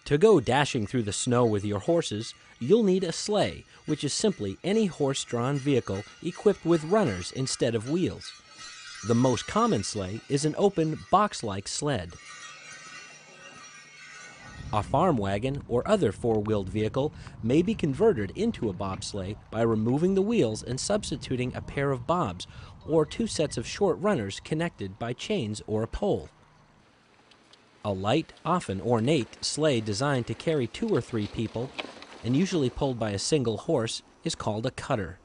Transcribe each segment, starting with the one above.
To go dashing through the snow with your horses, you'll need a sleigh, which is simply any horse-drawn vehicle equipped with runners instead of wheels. The most common sleigh is an open, box-like sled. A farm wagon or other four-wheeled vehicle may be converted into a bobsleigh by removing the wheels and substituting a pair of bobs or two sets of short runners connected by chains or a pole. A light, often ornate sleigh designed to carry 2 or 3 people and usually pulled by a single horse is called a cutter.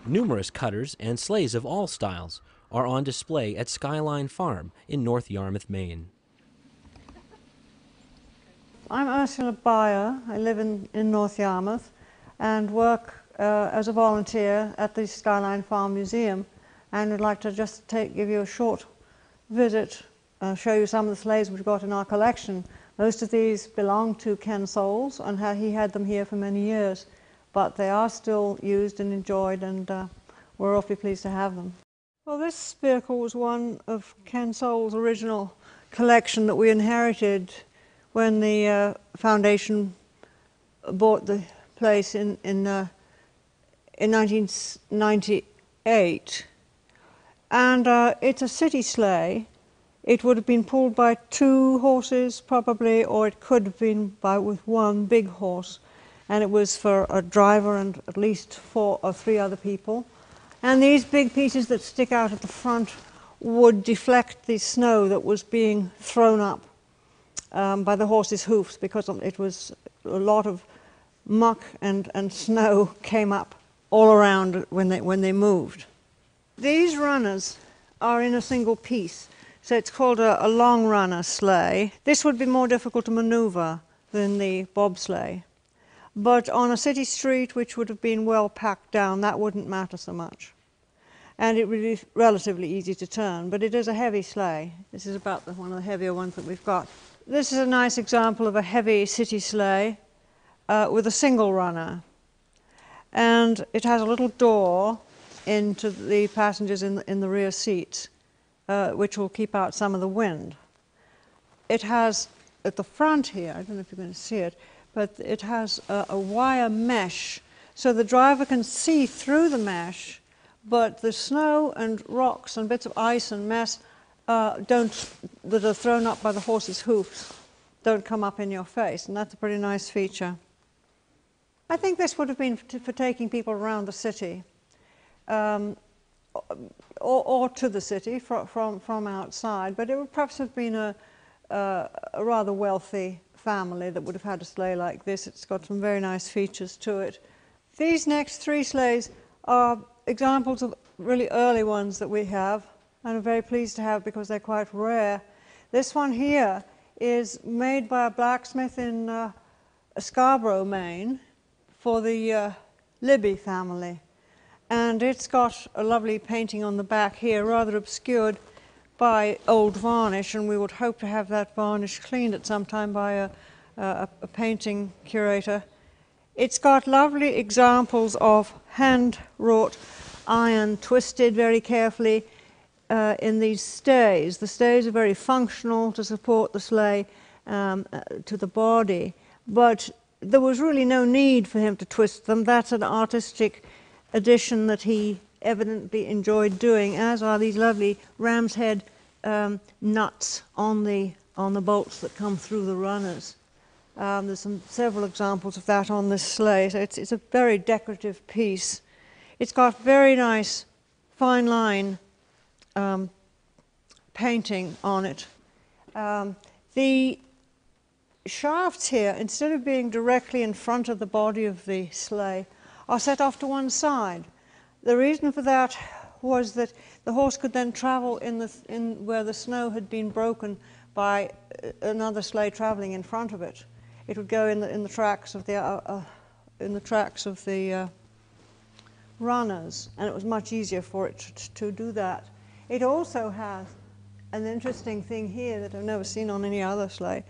Numerous cutters and sleighs of all styles are on display at Skyline Farm in North Yarmouth, Maine. I'm Ursula Baier. I live in North Yarmouth and work as a volunteer at the Skyline Farm Museum, and would like to just give you a short visit, show you some of the sleighs we've got in our collection. Most of these belong to Ken Soules, and he had them here for many years, but they are still used and enjoyed, and we're awfully pleased to have them. Well, this vehicle was one of Ken Soules' original collection that we inherited when the foundation bought the place in 1998. And it's a city sleigh. It would have been pulled by 2 horses probably, or it could have been with 1 big horse. And it was for a driver and at least 4 or 3 other people. And these big pieces that stick out at the front would deflect the snow that was being thrown up by the horse's hoofs, because it was a lot of muck and snow came up all around when they moved. These runners are in a single piece, so it's called a long runner sleigh. This would be more difficult to maneuver than the bobsleigh, but on a city street which would have been well packed down, that wouldn't matter so much. And it would be relatively easy to turn, but it is a heavy sleigh. This is about one of the heavier ones that we've got. This is a nice example of a heavy city sleigh with a single runner. And it has a little door into the passengers in the rear seats, which will keep out some of the wind. It has, at the front here, I don't know if you're going to see it, but it has a wire mesh, so the driver can see through the mesh, but the snow and rocks and bits of ice and mess that are thrown up by the horse's hoofs don't come up in your face, and that's a pretty nice feature. I think this would have been for taking people around the city, or to the city from outside, but it would perhaps have been a rather wealthy family that would have had a sleigh like this. It's got some very nice features to it. These next 3 sleighs are examples of really early ones that we have, and I'm very pleased to have because they're quite rare. This one here is made by a blacksmith in Scarborough, Maine, for the Libby family. And it's got a lovely painting on the back here, rather obscured by old varnish, and we would hope to have that varnish cleaned at some time by a painting curator. It's got lovely examples of hand-wrought iron twisted very carefully in these stays. The stays are very functional to support the sleigh to the body, but there was really no need for him to twist them. That's an artistic addition that he evidently enjoyed doing, as are these lovely ram's head nuts on the bolts that come through the runners. There's several examples of that on this sleigh, so it's a very decorative piece. It's got very nice fine line painting on it. The shafts here, instead of being directly in front of the body of the sleigh, are set off to one side. The reason for that was that the horse could then travel in where the snow had been broken by another sleigh traveling in front of it. It would go in the tracks of the runners, and it was much easier for it to do that. It also has an interesting thing here that I've never seen on any other sleigh.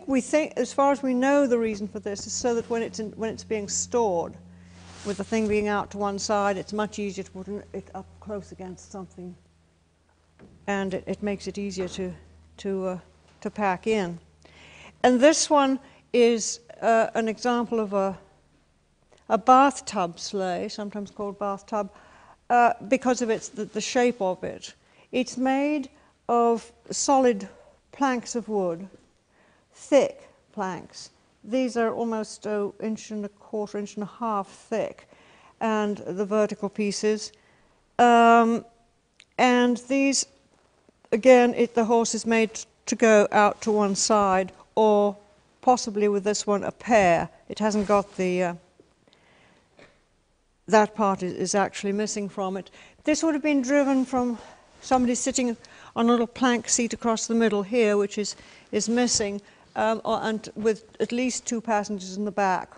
We think, as far as we know, the reason for this is so that when it's being stored, with the thing being out to one side, it's much easier to put it up close against something, and it makes it easier to pack in. And this one is an example of a bathtub sleigh, sometimes called bathtub, because of the shape of it. It's made of solid planks of wood, thick planks. These are almost an inch and a quarter, inch and a half thick, and the vertical pieces. And these, again, the horse is made to go out to one side, or possibly with this one a pair. It hasn't got the, that part is actually missing from it. This would have been driven from somebody sitting on a little plank seat across the middle here, which is missing, and with at least 2 passengers in the back.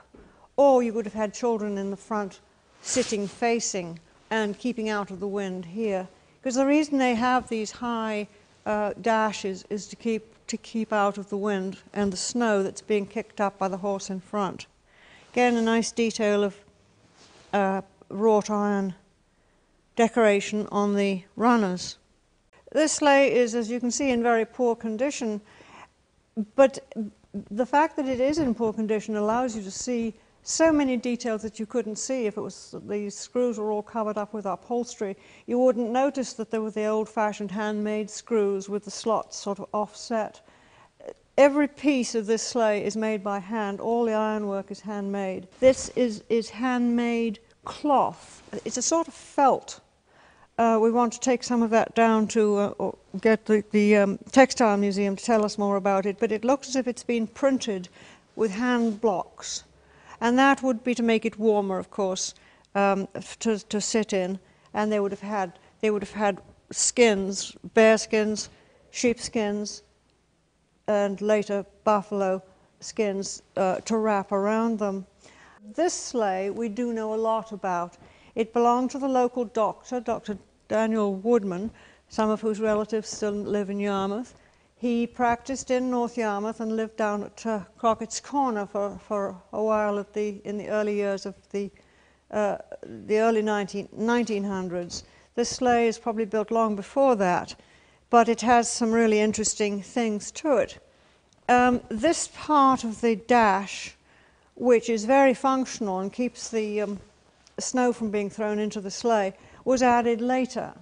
Or you would have had children in the front sitting facing and keeping out of the wind here. Because the reason they have these high dashes is to keep out of the wind and the snow that's being kicked up by the horse in front. Again, a nice detail of wrought iron decoration on the runners. This sleigh is, as you can see, in very poor condition, but the fact that it is in poor condition allows you to see so many details that you couldn't see if it was these screws were all covered up with upholstery. You wouldn't notice that there were the old-fashioned handmade screws with the slots sort of offset. Every piece of this sleigh is made by hand. All the ironwork is handmade. This is handmade cloth. It's a sort of felt. We want to take some of that down to get the textile museum to tell us more about it, but it looks as if it's been printed with hand blocks. And that would be to make it warmer, of course, to sit in. And they would have had skins, bear skins, sheep skins, and later buffalo skins to wrap around them. This sleigh we do know a lot about. It belonged to the local doctor, Dr. Daniel Woodman, some of whose relatives still live in Yarmouth. He practiced in North Yarmouth and lived down at Crockett's Corner for a while in the early years of the early 1900s. This sleigh is probably built long before that, but it has some really interesting things to it. This part of the dash, which is very functional and keeps the snow from being thrown into the sleigh, was added later.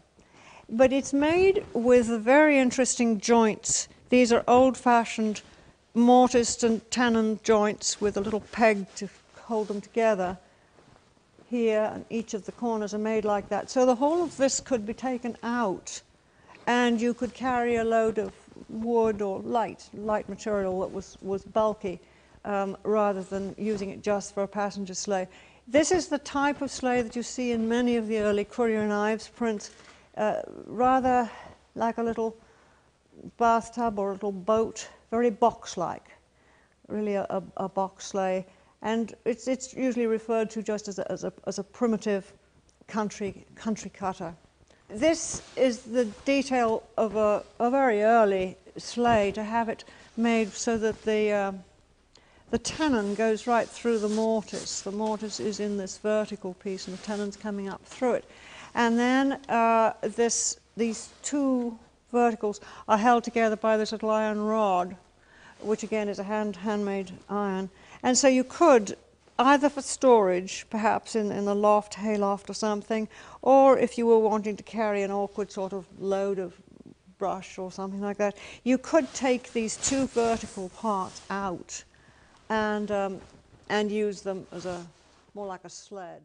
But it's made with very interesting joints. These are old-fashioned mortised and tenon joints with a little peg to hold them together here, and each of the corners are made like that. So the whole of this could be taken out, and you could carry a load of wood or light material that was bulky, rather than using it just for a passenger sleigh. This is the type of sleigh that you see in many of the early Currier and Ives prints, rather like a little bathtub or a little boat, very box-like, really a box sleigh. And it's usually referred to just as a primitive country cutter. This is the detail of a very early sleigh, to have it made so that the tenon goes right through the mortise. The mortise is in this vertical piece and the tenon's coming up through it. And then these two verticals are held together by this little iron rod, which again is a handmade iron. And so you could, either for storage, perhaps in the loft, hay loft or something, or if you were wanting to carry an awkward sort of load of brush or something like that, you could take these two vertical parts out and use them as more like a sled.